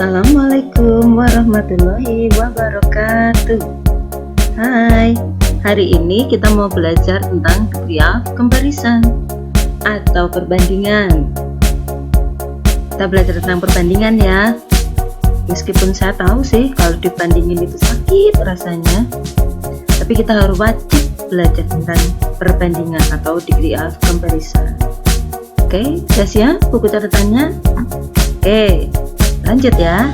Assalamualaikum warahmatullahi wabarakatuh. Hai, hari ini kita mau belajar tentang degree of comparison atau perbandingan. Kita belajar tentang perbandingan ya. Meskipun saya tahu sih kalau dibandingin itu sakit rasanya, tapi kita harus wajib belajar tentang perbandingan atau degree of comparison. Oke, udah siap buku catatannya? Oke, lanjut ya.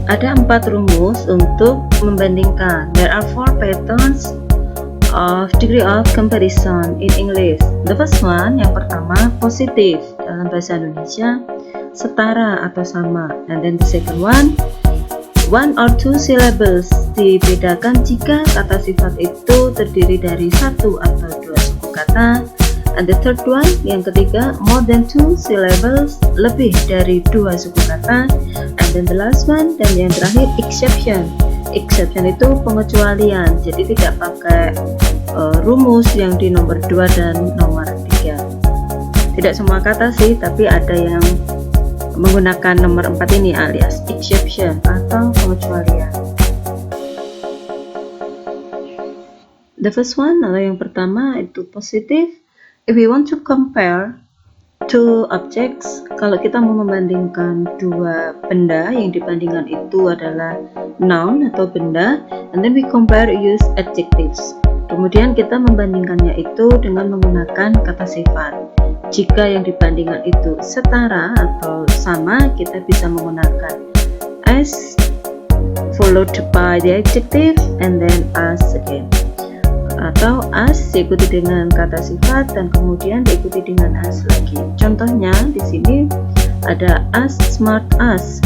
Ada 4 rumus untuk membandingkan. There are 4 patterns of degree of comparison in English. The first one, yang pertama, positif. Dalam bahasa Indonesia, setara atau sama. And then the second one or two syllables. Dibedakan jika kata sifat itu terdiri dari 1 atau 2 suku kata. And the third one, yang ketiga, more than 2 syllables, lebih dari 2 suku kata. And then the last one, dan yang terakhir, exception. Exception itu pengecualian, jadi tidak pakai rumus yang di nomor 2 dan nomor 3. Tidak semua kata sih, tapi ada yang menggunakan nomor 4 ini alias exception atau pengecualian. The first one, atau yang pertama itu positif. If we want to compare two objects, kalau kita mau membandingkan dua benda, yang dibandingkan itu adalah noun atau benda, and then we compare use adjectives. Kemudian kita membandingkannya itu dengan menggunakan kata sifat. Jika yang dibandingkan itu setara atau sama, kita bisa menggunakan as followed by the adjective and then as again. Atau as diikuti dengan kata sifat dan kemudian diikuti dengan as lagi. Contohnya di sini ada as smart as.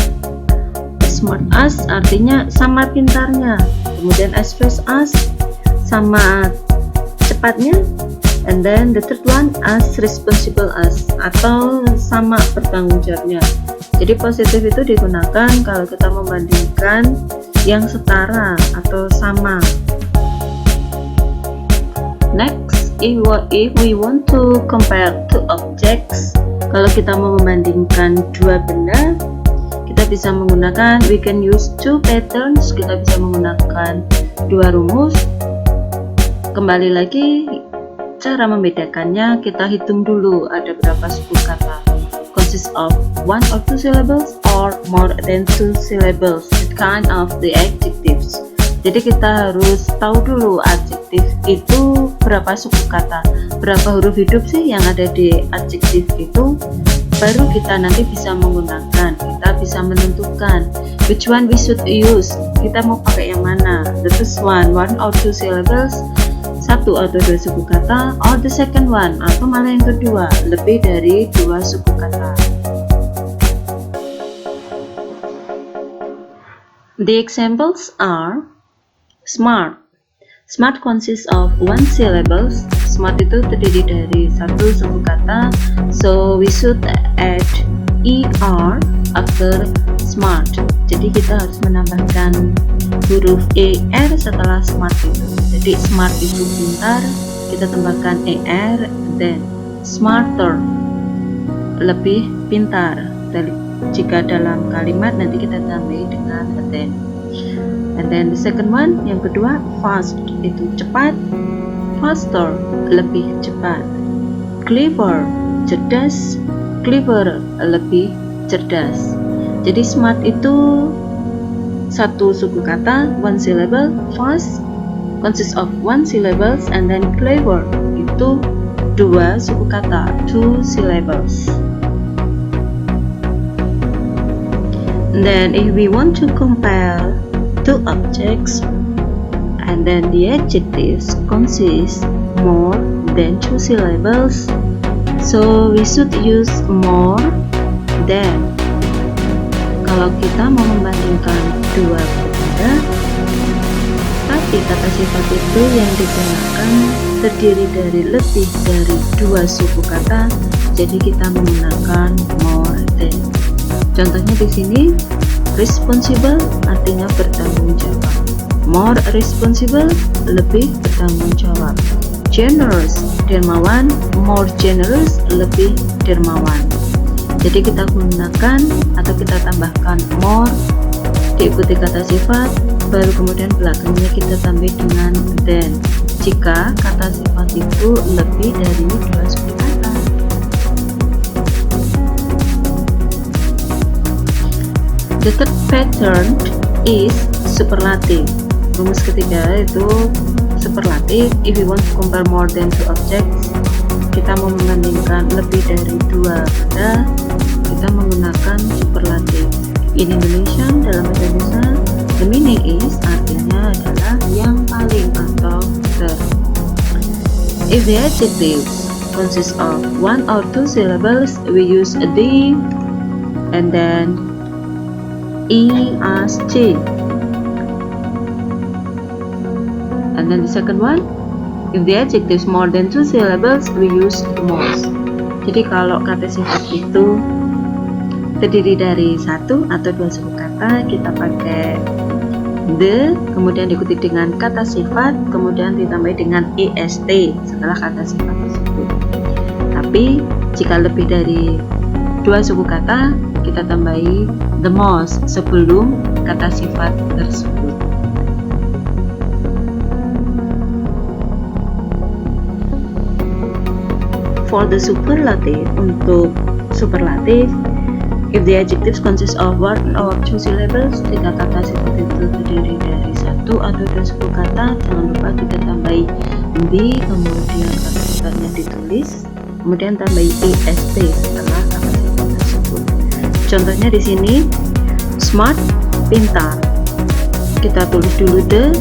Smart as artinya sama pintarnya. Kemudian as fast as sama cepatnya. And then the third one as responsible as atau sama bertanggung jawabnya. Jadi positif itu digunakan kalau kita membandingkan yang setara atau sama. Next, if we want to compare two objects, kalau kita mau membandingkan dua benda, kita bisa menggunakan, we can use two patterns, kita bisa menggunakan dua rumus. Kembali lagi, cara membedakannya kita hitung dulu ada berapa suku kata. Consist of 1 or 2 syllables or more than 2 syllables. That kind of the adjectives. Jadi kita harus tahu dulu adjektif itu berapa suku kata, berapa huruf hidup sih yang ada di adjektif itu, baru kita nanti bisa menggunakan, kita bisa menentukan which one we should use, kita mau pakai yang mana. The first one or two syllables, 1 atau 2 suku kata, or the second one, atau malah yang kedua, lebih dari 2 suku kata. The examples are smart. Smart consists of 1 syllable. Smart itu terdiri dari 1 suku kata, so we should add er after smart. Jadi kita harus menambahkan huruf er setelah smart itu. Jadi smart itu pintar, kita tambahkan er, then smarter, lebih pintar. Jika dalam kalimat nanti kita tambahin dengan then. And then the second one, yang kedua, fast itu cepat, faster lebih cepat, clever cerdas, clever lebih cerdas. Jadi smart itu 1 suku kata, 1 syllable, fast consists of 1 syllables, and then clever itu 2 suku kata, 2 syllables. And then if we want to compare two objects, and then the adjectives consist more than 2 syllables, so we should use more than. Kalau kita mau membandingkan dua benda, tapi kata sifat itu yang digunakan terdiri dari lebih dari 2 suku kata, jadi kita menggunakan more than. Contohnya di sini, responsible artinya bertanggung jawab. More responsible, lebih bertanggung jawab. generous, dermawan, more generous, lebih dermawan. Jadi kita gunakan atau kita tambahkan more, diikuti kata sifat, baru kemudian belakangnya kita tambah dengan than, jika kata sifat itu lebih dari 2 suku kata. The third pattern is superlative. Rumus ketiga itu superlatif. If we want to compare more than 2 objects, kita mau membandingkan lebih dari 2 benda, kita menggunakan superlatif. In Indonesia, dalam bahasa Indonesia, the meaning is, artinya adalah yang paling atau ter. If the adjectives consist of 1 or 2 syllables, we use the and then EST. And then the second one, if the adjectives more than 2 syllables, we use the most. Jadi kalau kata sifat itu terdiri dari 1 atau 2 suku kata, kita pakai the, kemudian diikuti dengan kata sifat, kemudian ditambah dengan est setelah kata sifat tersebut. Tapi jika lebih dari 2 suku kata, kita tambahi the most sebelum kata sifat tersebut. For the superlative, untuk superlatif, if the adjectives consist of 1 or 2 syllables, jika kata sifat itu terdiri dari 1 atau 2 suku kata, jangan lupa kita tambahi the, kemudian kata sifatnya ditulis, kemudian tambahi est setelah kata sifat tersebut. Contohnya di sini, smart, pintar. Kita tulis dulu the,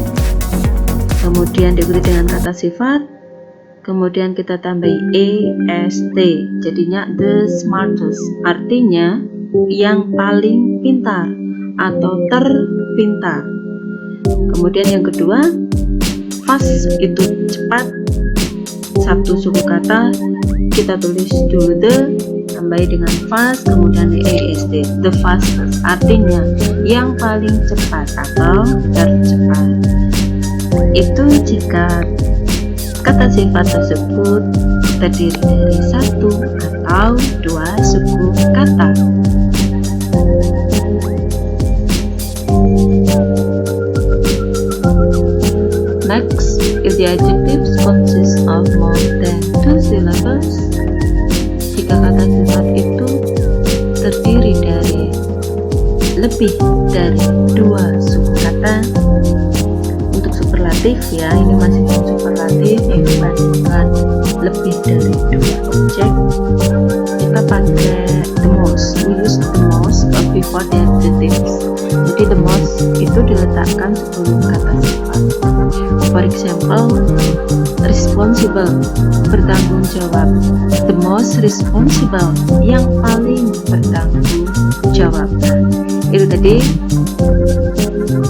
kemudian diikuti dengan kata sifat, kemudian kita tambahi est, jadinya the smartest, artinya yang paling pintar atau terpintar. Kemudian yang kedua, fast itu cepat, 1 suku kata, kita tulis dulu the, tambahi dengan fast, kemudian est, the fastest, artinya yang paling cepat atau tercepat. Itu jika kata sifat tersebut terdiri dari 1 atau 2 suku kata. Next, if the adjectives consist of more than 2 syllables, jika kata sifat itu terdiri dari lebih dari 2 suku kata. Untuk superlatif ya, ini masih superlatif yang dibandingkan lebih dari 2 objek, kita pakai the most. We use the most before the adjectives. Jadi the most itu diletakkan sebelum kata sifat. For example, responsible, bertanggung jawab. The most responsible, yang paling bertanggung jawab. Itu tadi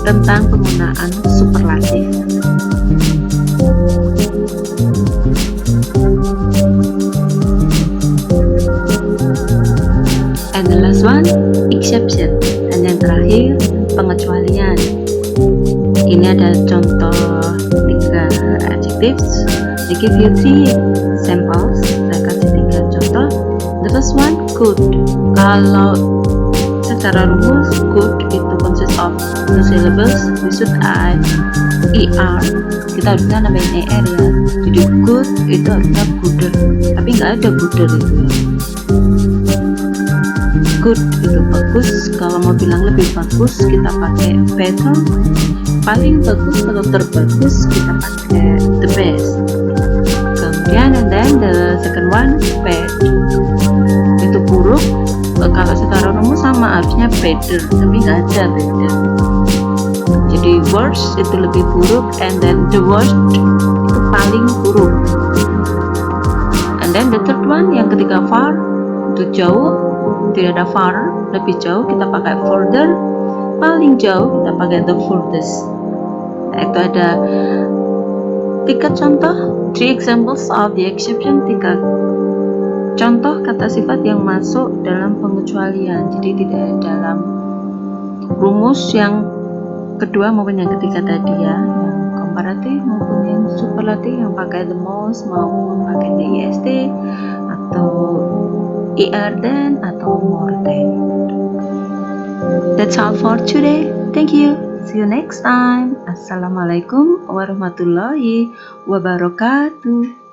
tentang penggunaan superlatif. And the last one, exception. Dan yang terakhir, pengecualian. Ini ada contoh 3 adjectives. I give you 3 samples. Saya kasih 3 contoh. The first one, good. Kalau secara rumus, good itu consist of 2 syllables. We should add er. Kita harusnya nambahin er ya. Jadi good itu harusnya gooder, tapi nggak ada gooder itu. Good itu bagus. Kalau mau bilang lebih bagus, kita pakai better. Paling bagus atau terbagus, kita pakai the best. Kemudian and then the second one, bad itu buruk. Kalau secara rumus sama, harusnya better, tapi nggak ada better. Jadi worst itu lebih buruk, and then the worst itu paling buruk. And then the third one, yang ketiga, far itu jauh, tidak ada far, lebih jauh, kita pakai further. Paling jauh kita pakai the furthest. Nah, itu ada 3 contoh, 3 examples of the exception, 3 contoh kata sifat yang masuk dalam pengecualian. Jadi tidak dalam rumus yang kedua maupun yang ketiga tadi ya, yang komparatif maupun yang superlatif, yang pakai the most maupun pakai the est atau er than atau more than. That's all for today. Thank you. See you next time. Assalamualaikum warahmatullahi wabarakatuh.